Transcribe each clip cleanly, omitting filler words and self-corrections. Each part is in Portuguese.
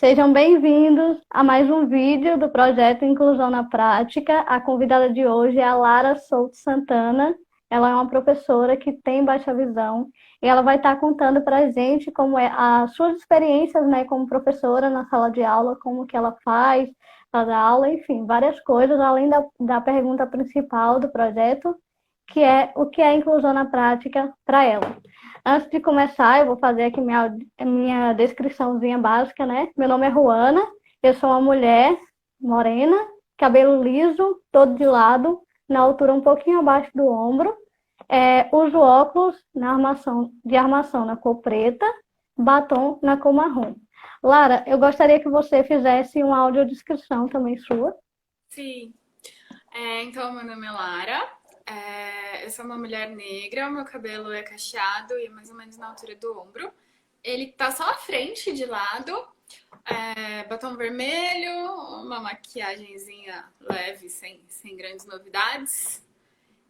Sejam bem-vindos a mais um vídeo do projeto Inclusão na Prática. A convidada de hoje é a Lara Souto Santana. Ela é uma professora que tem baixa visão e ela vai estar contando para a gente como é as suas experiências, né, como professora na sala de aula, como que ela faz a aula, enfim, várias coisas, além da pergunta principal do projeto, que é o que é inclusão na prática para ela. Antes de começar, eu vou fazer aqui minha descriçãozinha básica, né? Meu nome é Ruana, eu sou uma mulher morena, cabelo liso, todo de lado, na altura um pouquinho abaixo do ombro. Uso óculos de armação na cor preta, batom na cor marrom. Lara, eu gostaria que você fizesse uma audiodescrição também sua. Sim. Então, meu nome é Lara. Eu sou uma mulher negra, meu cabelo é cacheado e é mais ou menos na altura do ombro. Ele tá só à frente, de lado. Batom vermelho, uma maquiagenzinha leve, sem grandes novidades.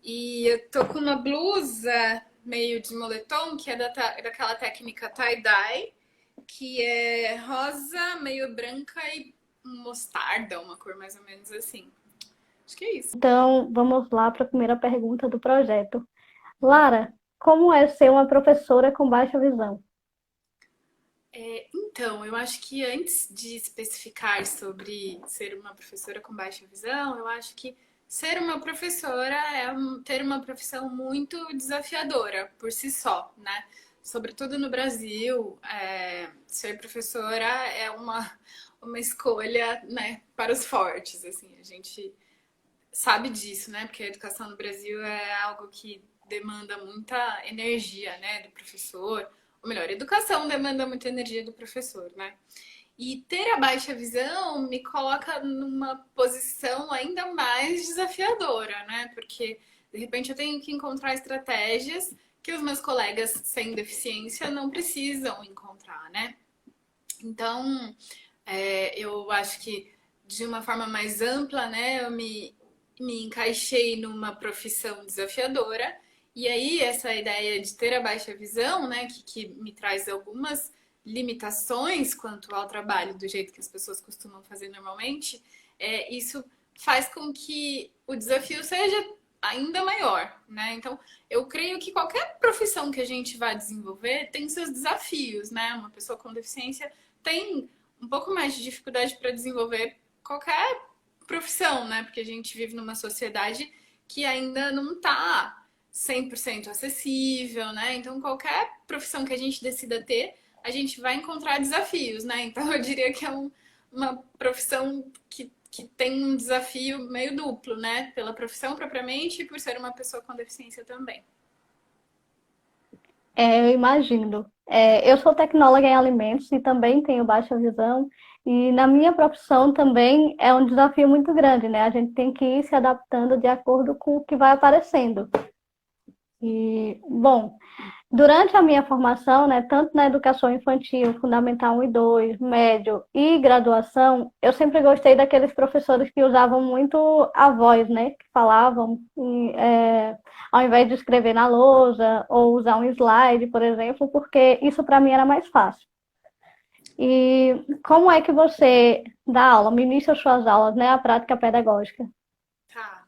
E eu tô com uma blusa meio de moletom, que é daquela técnica tie-dye, que é rosa, meio branca e mostarda, uma cor mais ou menos assim. Acho que é isso. Então, vamos lá para a primeira pergunta do projeto. Lara, como é ser uma professora com baixa visão? Então, eu acho que antes de especificar sobre ser uma professora com baixa visão, eu acho que ser uma professora é ter uma profissão muito desafiadora por si só, né? Sobretudo no Brasil, ser professora é uma escolha, né, para os fortes, assim, a gente sabe disso, né? Porque a educação no Brasil é algo que demanda muita energia, né, do professor. Ou melhor, a educação demanda muita energia do professor, né? E ter a baixa visão me coloca numa posição ainda mais desafiadora, né? Porque de repente eu tenho que encontrar estratégias que os meus colegas sem deficiência não precisam encontrar, né? Então, eu acho que de uma forma mais ampla, né, me encaixei numa profissão desafiadora. E aí, essa ideia de ter a baixa visão, né, que me traz algumas limitações quanto ao trabalho do jeito que as pessoas costumam fazer normalmente, isso faz com que o desafio seja ainda maior, né? Então, eu creio que qualquer profissão que a gente vai desenvolver tem seus desafios, né? Uma pessoa com deficiência tem um pouco mais de dificuldade para desenvolver qualquer profissão, né? Porque a gente vive numa sociedade que ainda não está 100% acessível, né? Então, qualquer profissão que a gente decida ter, a gente vai encontrar desafios, né? Então, eu diria que é uma profissão que tem um desafio meio duplo, né? Pela profissão propriamente e por ser uma pessoa com deficiência também. Eu imagino. Eu sou tecnóloga em alimentos e também tenho baixa visão. E na minha profissão também é um desafio muito grande, né? A gente tem que ir se adaptando de acordo com o que vai aparecendo. E, bom, durante a minha formação, né, tanto na educação infantil, fundamental 1 e 2, médio e graduação, eu sempre gostei daqueles professores que usavam muito a voz, né, que falavam, ao invés de escrever na lousa ou usar um slide, por exemplo, porque isso para mim era mais fácil. E como é que você dá aula, ministra suas aulas, né, a prática pedagógica? Tá.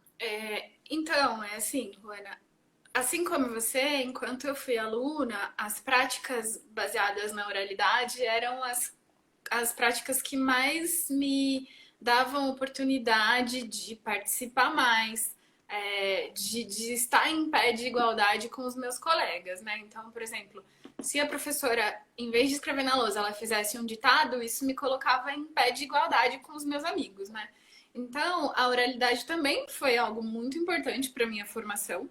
Então, é assim, Luana. Assim como você, enquanto eu fui aluna, as práticas baseadas na oralidade eram as práticas que mais me davam oportunidade de participar mais, de estar em pé de igualdade com os meus colegas, né? Então, por exemplo, se a professora, em vez de escrever na lousa, ela fizesse um ditado, isso me colocava em pé de igualdade com os meus amigos, né? Então, a oralidade também foi algo muito importante para minha formação.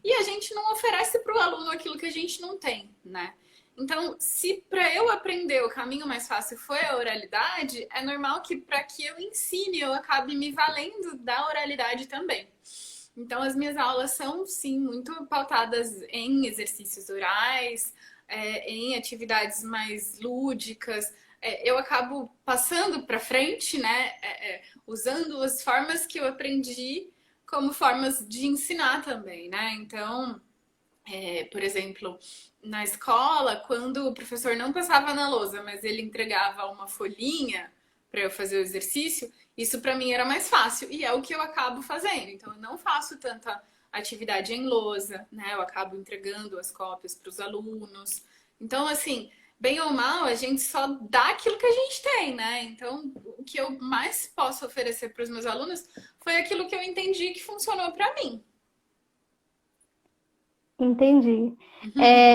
E a gente não oferece para o aluno aquilo que a gente não tem, né? Então, se para eu aprender o caminho mais fácil foi a oralidade, é normal que para que eu ensine eu acabe me valendo da oralidade também. Então, as minhas aulas são, sim, muito pautadas em exercícios orais, em atividades mais lúdicas. Eu acabo passando para frente, né? Usando as formas que eu aprendi como formas de ensinar também, né? Então, Por exemplo, na escola, quando o professor não passava na lousa, mas ele entregava uma folhinha para eu fazer o exercício, isso para mim era mais fácil e é o que eu acabo fazendo. Então, eu não faço tanta atividade em lousa, né? Eu acabo entregando as cópias para os alunos. Então, assim, bem ou mal, a gente só dá aquilo que a gente tem, né? Então, o que eu mais posso oferecer para os meus alunos foi aquilo que eu entendi que funcionou para mim. Entendi.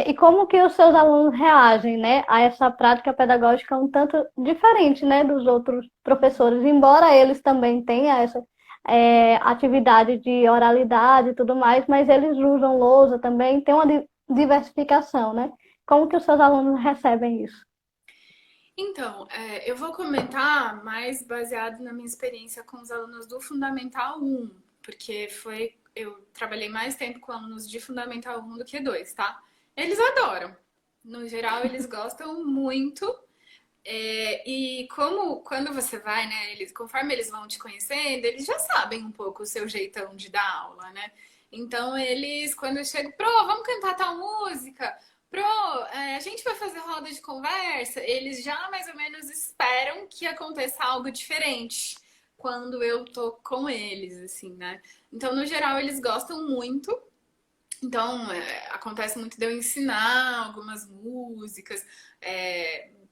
E como que os seus alunos reagem, né, a essa prática pedagógica um tanto diferente, né, dos outros professores, embora eles também tenham essa atividade de oralidade e tudo mais, mas eles usam lousa também, tem uma diversificação, né? Como que os seus alunos recebem isso? Então, eu vou comentar mais baseado na minha experiência com os alunos do Fundamental 1, porque eu trabalhei mais tempo com alunos de Fundamental 1 do que 2, tá? Eles adoram. No geral, eles gostam muito. E como quando você vai, né, conforme eles vão te conhecendo, eles já sabem um pouco o seu jeitão de dar aula, né? Então, quando eu chego, vamos cantar tal música. A gente vai fazer roda de conversa. Eles já mais ou menos esperam que aconteça algo diferente quando eu tô com eles, assim, né? Então, no geral, eles gostam muito. Então, acontece muito de eu ensinar algumas músicas.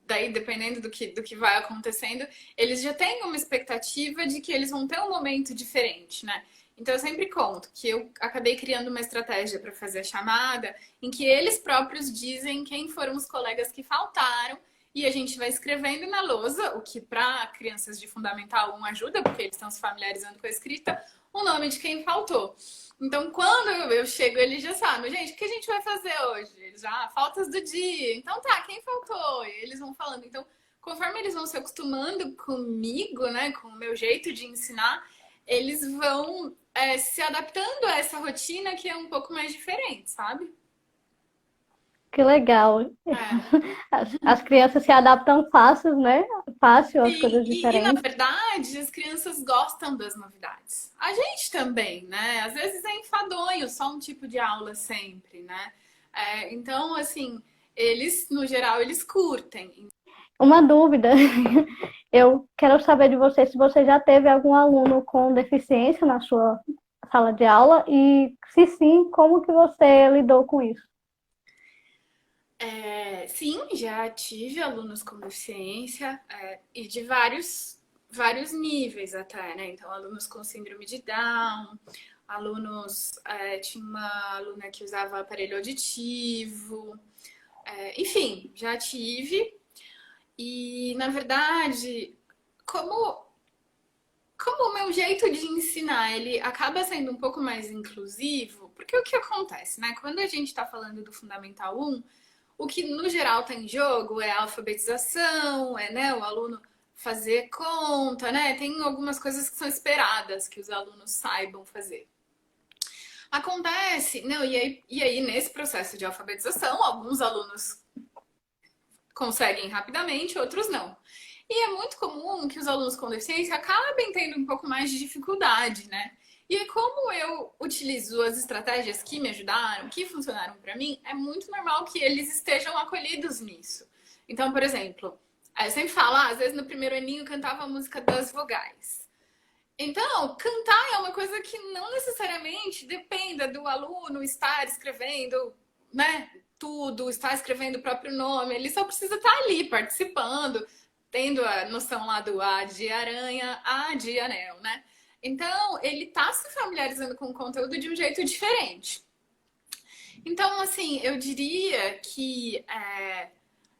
Daí, dependendo do que vai acontecendo, eles já têm uma expectativa de que eles vão ter um momento diferente, né? Então, eu sempre conto que eu acabei criando uma estratégia para fazer a chamada em que eles próprios dizem quem foram os colegas que faltaram e a gente vai escrevendo na lousa, o que para crianças de Fundamental 1 ajuda, porque eles estão se familiarizando com a escrita, o nome de quem faltou. Então, quando eu chego, eles já sabem, gente, o que a gente vai fazer hoje? Eles já, faltas do dia. Então tá, quem faltou? E eles vão falando. Então, conforme eles vão se acostumando comigo, né, com o meu jeito de ensinar, eles vão se adaptando a essa rotina que é um pouco mais diferente, sabe? Que legal. É. As crianças se adaptam fácil, né? Fácil às Sim, coisas na diferentes. verdade, as crianças gostam das novidades. A gente também, né? Às vezes é enfadonho, só um tipo de aula sempre, né? Então, assim, eles, no geral, eles curtem. Uma dúvida. Eu quero saber de você se você já teve algum aluno com deficiência na sua sala de aula e, se sim, como que você lidou com isso? Sim, já tive alunos com deficiência, e de vários níveis até, né? Então, alunos com síndrome de Down, tinha uma aluna que usava aparelho auditivo, enfim, já tive. E, na verdade, como, como o meu jeito de ensinar, ele acaba sendo um pouco mais inclusivo, porque o que acontece, né? Quando a gente está falando do Fundamental 1, o que no geral está em jogo é a alfabetização, né, o aluno fazer conta, né? Tem algumas coisas que são esperadas que os alunos saibam fazer. Acontece, não, e aí nesse processo de alfabetização, alguns alunos conseguem rapidamente, outros não. E é muito comum que os alunos com deficiência acabem tendo um pouco mais de dificuldade, né? E aí, como eu utilizo as estratégias que me ajudaram, que funcionaram para mim, é muito normal que eles estejam acolhidos nisso. Então, por exemplo, eu sempre falo, às vezes no primeiro aninho eu cantava a música das vogais. Então, cantar é uma coisa que não necessariamente dependa do aluno estar escrevendo, né? Tudo, estar escrevendo o próprio nome. Ele só precisa estar ali participando, tendo a noção lá do A de aranha, A de anel, né? Então, ele está se familiarizando com o conteúdo de um jeito diferente. Então, assim, eu diria que,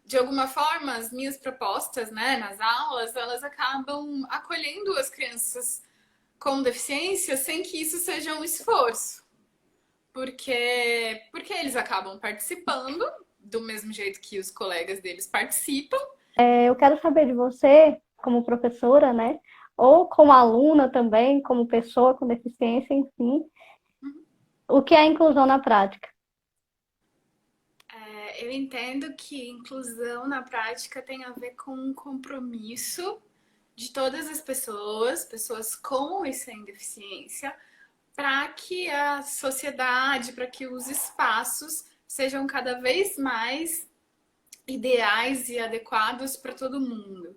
de alguma forma, as minhas propostas, né, nas aulas, elas acabam acolhendo as crianças com deficiência sem que isso seja um esforço. Porque eles acabam participando do mesmo jeito que os colegas deles participam. Eu quero saber de você, como professora, né? Ou como aluna também, como pessoa com deficiência, enfim, o que é inclusão na prática? Eu entendo que inclusão na prática tem a ver com um compromisso de todas as pessoas, pessoas com e sem deficiência, para que a sociedade, para que os espaços sejam cada vez mais ideais e adequados para todo mundo.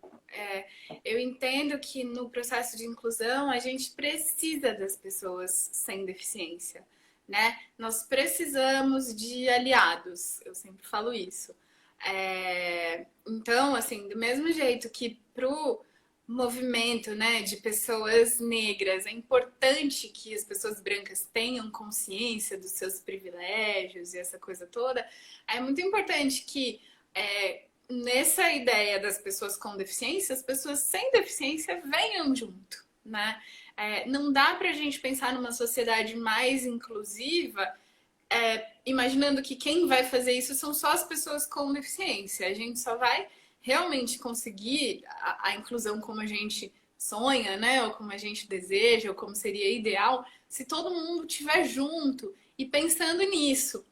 Eu entendo que no processo de inclusão a gente precisa das pessoas sem deficiência, né? Nós precisamos de aliados, eu sempre falo isso. Então, assim, do mesmo jeito que pro movimento, né, de pessoas negras, é importante que as pessoas brancas tenham consciência dos seus privilégios e essa coisa toda, é muito importante que nessa ideia das pessoas com deficiência, as pessoas sem deficiência venham junto, né? Não dá para a gente pensar numa sociedade mais inclusiva imaginando que quem vai fazer isso são só as pessoas com deficiência. A gente só vai realmente conseguir a inclusão como a gente sonha, né? Ou como a gente deseja, ou como seria ideal, se todo mundo estiver junto e pensando nisso.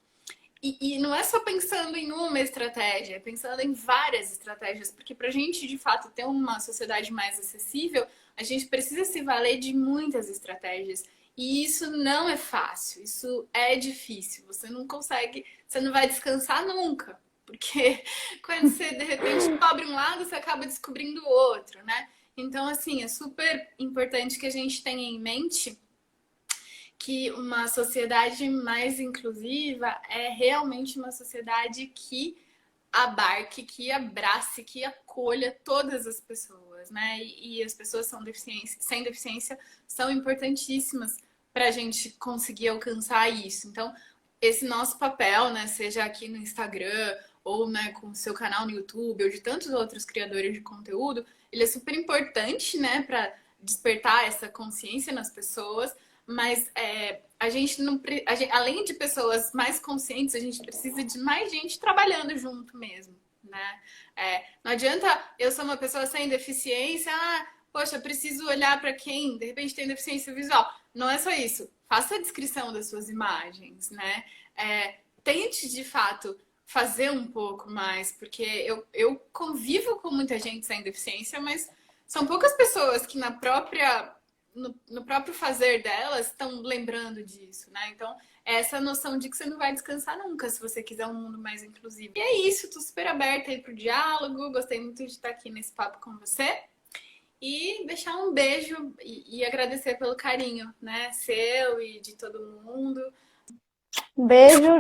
E não é só pensando em uma estratégia, é pensando em várias estratégias, porque para a gente de fato ter uma sociedade mais acessível, a gente precisa se valer de muitas estratégias. E isso não é fácil, isso é difícil. Você não consegue, você não vai descansar nunca, porque quando você de repente cobre um lado, você acaba descobrindo o outro, né? Então, assim, é super importante que a gente tenha em mente que uma sociedade mais inclusiva é realmente uma sociedade que abarque, que abrace, que acolha todas as pessoas, né? E as pessoas sem deficiência são importantíssimas para a gente conseguir alcançar isso. Então, esse nosso papel, né, seja aqui no Instagram ou né, com o seu canal no YouTube ou de tantos outros criadores de conteúdo, ele é super importante, né, para despertar essa consciência nas pessoas, mas a gente não, além de pessoas mais conscientes, a gente precisa de mais gente trabalhando junto mesmo, né? Não adianta eu ser uma pessoa sem deficiência, poxa, preciso olhar para quem de repente tem deficiência visual. Não é só isso. Faça a descrição das suas imagens, né? Tente de fato fazer um pouco mais, porque eu convivo com muita gente sem deficiência, mas são poucas pessoas que no próprio fazer delas estão lembrando disso, né? Então, essa noção de que você não vai descansar nunca se você quiser um mundo mais inclusivo. E é isso, tô super aberta aí pro diálogo, gostei muito de estar aqui nesse papo com você. E deixar um beijo e agradecer pelo carinho, né? Seu e de todo mundo. Beijo.